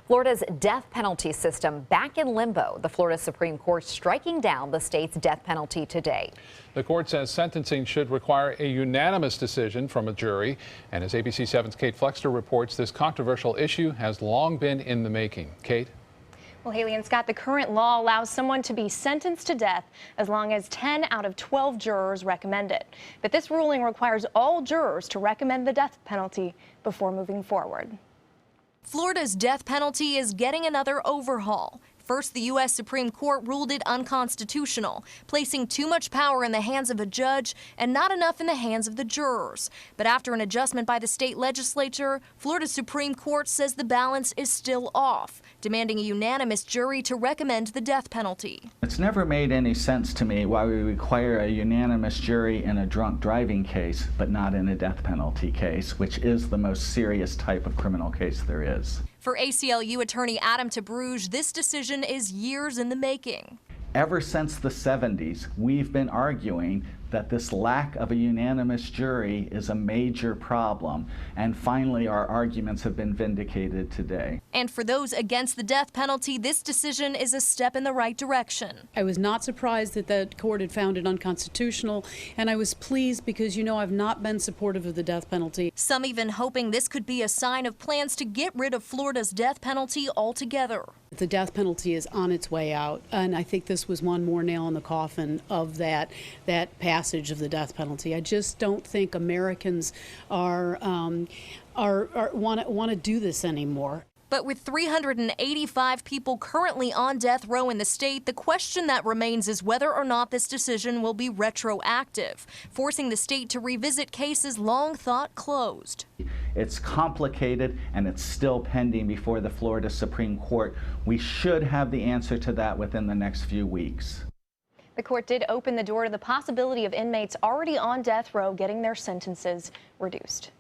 Florida's death penalty system back in limbo. The Florida Supreme Court striking down the state's death penalty today. The court says sentencing should require a unanimous decision from a jury. And as ABC 7's Kate Flexter reports, this controversial issue has long been in the making. Kate? Well, Haley and Scott, the current law allows someone to be sentenced to death as long as 10 out of 12 jurors recommend it. But this ruling requires all jurors to recommend the death penalty before moving forward. Florida's death penalty is getting another overhaul. First, the U.S. Supreme Court ruled it unconstitutional, placing too much power in the hands of a judge and not enough in the hands of the jurors. But after an adjustment by the state legislature, Florida's Supreme Court says the balance is still off, demanding a unanimous jury to recommend the death penalty. It's never made any sense to me why we require a unanimous jury in a drunk driving case, but not in a death penalty case, which is the most serious type of criminal case there is. For ACLU attorney Adam Tabrouge, this decision is years in the making. Ever since the 70s, we've been arguing that this lack of a unanimous jury is a major problem, and finally our arguments have been vindicated today. And for those against the death penalty, this decision is a step in the right direction. I was not surprised that the court had found it unconstitutional, and I was pleased because, you know, I've not been supportive of the death penalty. Some even hoping this could be a sign of plans to get rid of Florida's death penalty altogether. The death penalty is on its way out, and I think this was one more nail in the coffin of that passage of the death penalty. I just don't think Americans want to do this anymore. But with 385 people currently on death row in the state, the question that remains is whether or not this decision will be retroactive, forcing the state to revisit cases long thought closed. It's complicated and it's still pending before the Florida Supreme Court. We should have the answer to that within the next few weeks. The court did open the door to the possibility of inmates already on death row getting their sentences reduced.